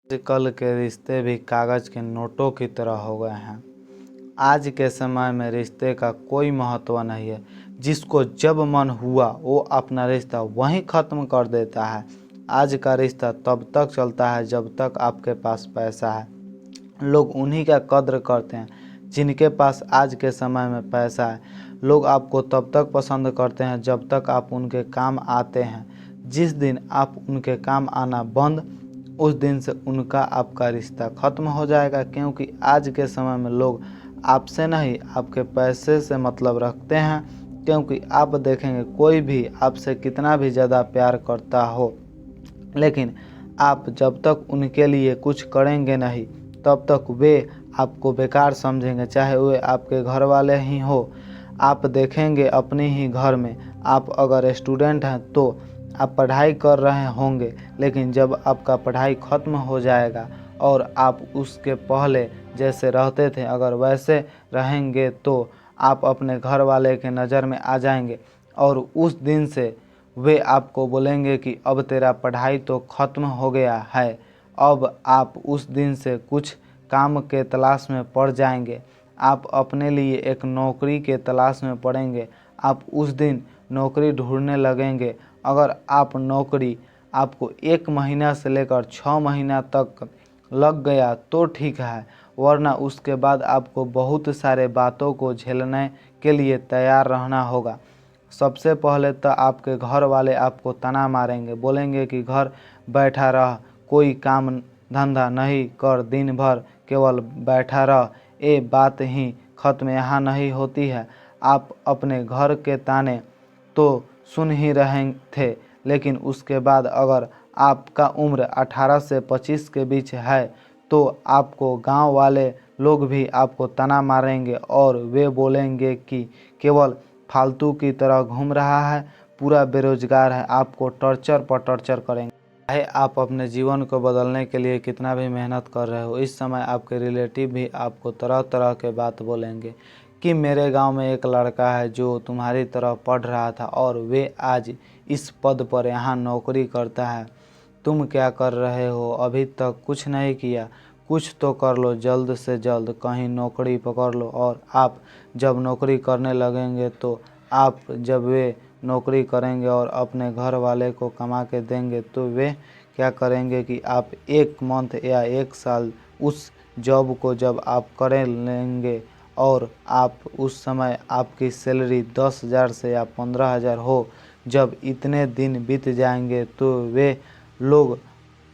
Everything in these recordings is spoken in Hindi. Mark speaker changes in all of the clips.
Speaker 1: आजकल के रिश्ते भी कागज़ के नोटों की तरह हो गए हैं। आज के समय में रिश्ते का कोई महत्व नहीं है। जिसको जब मन हुआ वो अपना रिश्ता वहीं ख़त्म कर देता है। आज का रिश्ता तब तक चलता है जब तक आपके पास पैसा है। लोग उन्हीं का कद्र करते हैं जिनके पास आज के समय में पैसा है। लोग आपको तब तक पसंद करते हैं जब तक आप उनके काम आते हैं। जिस दिन आप उनके काम आना बंद, उस दिन से उनका आपका रिश्ता ख़त्म हो जाएगा। क्योंकि आज के समय में लोग आपसे नहीं आपके पैसे से मतलब रखते हैं। क्योंकि आप देखेंगे कोई भी आपसे कितना भी ज़्यादा प्यार करता हो, लेकिन आप जब तक उनके लिए कुछ करेंगे नहीं तब तक वे आपको बेकार समझेंगे, चाहे वे आपके घर वाले ही हो। आप देखेंगे अपने ही घर में, आप अगर स्टूडेंट हैं तो आप पढ़ाई कर रहे होंगे, लेकिन जब आपका पढ़ाई ख़त्म हो जाएगा और आप उसके पहले जैसे रहते थे अगर वैसे रहेंगे तो आप अपने घर वाले के नज़र में आ जाएंगे। और उस दिन से वे आपको बोलेंगे कि अब तेरा पढ़ाई तो ख़त्म हो गया है, अब आप उस दिन से कुछ काम के तलाश में पड़ जाएंगे। आप अपने लिए एक नौकरी के तलाश में पड़ेंगे। आप उस दिन नौकरी ढूंढने लगेंगे। अगर आप नौकरी आपको 1 महीना से लेकर 6 महीना तक लग गया तो ठीक है, वरना उसके बाद आपको बहुत सारे बातों को झेलने के लिए तैयार रहना होगा। सबसे पहले तो आपके घर वाले आपको ताना मारेंगे, बोलेंगे कि घर बैठा रह, कोई काम धंधा नहीं कर, दिन भर केवल बैठा रह। ये बात ही ख़त्म यहाँ नहीं होती है। आप अपने घर के ताने तो सुन ही रहे थे, लेकिन उसके बाद अगर आपका उम्र 18 से 25 के बीच है तो आपको गांव वाले लोग भी आपको ताना मारेंगे और वे बोलेंगे कि केवल फालतू की तरह घूम रहा है, पूरा बेरोजगार है। आपको टॉर्चर पर टॉर्चर करेंगे। चाहे आप अपने जीवन को बदलने के लिए कितना भी मेहनत कर रहे हो, इस समय आपके रिलेटिव भी आपको तरह तरह के बात बोलेंगे कि मेरे गांव में एक लड़का है जो तुम्हारी तरह पढ़ रहा था और वे आज इस पद पर यहाँ नौकरी करता है। तुम क्या कर रहे हो, अभी तक कुछ नहीं किया, कुछ तो कर लो, जल्द से जल्द कहीं नौकरी पकड़ लो। और आप जब नौकरी करने लगेंगे तो आप जब वे नौकरी करेंगे और अपने घर वाले को कमा के देंगे तो वे क्या करेंगे कि आप 1 मंथ या 1 साल उस जॉब को जब आप कर लेंगे और आप उस समय आपकी सैलरी 10,000 से या 15,000 हो, जब इतने दिन बीत जाएंगे तो वे लोग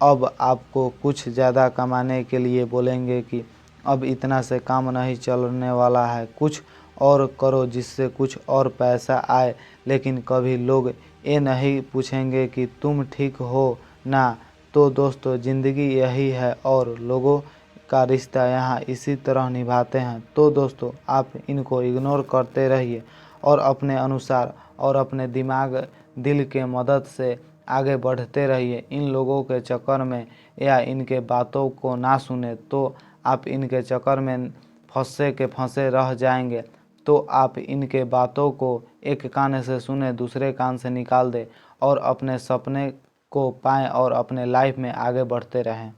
Speaker 1: अब आपको कुछ ज़्यादा कमाने के लिए बोलेंगे कि अब इतना से काम नहीं चलने वाला है, कुछ और करो जिससे कुछ और पैसा आए। लेकिन कभी लोग ये नहीं पूछेंगे कि तुम ठीक हो ना। तो दोस्तों, ज़िंदगी यही है और लोगों का रिश्ता यहाँ इसी तरह निभाते हैं। तो दोस्तों, आप इनको इग्नोर करते रहिए और अपने अनुसार और अपने दिमाग दिल के मदद से आगे बढ़ते रहिए। इन लोगों के चक्कर में या इनके बातों को ना सुने तो आप इनके चक्कर में फंसे के फंसे रह जाएंगे। तो आप इनके बातों को एक कान से सुने, दूसरे कान से निकाल दें और अपने सपने को पाएं और अपने लाइफ में आगे बढ़ते रहें।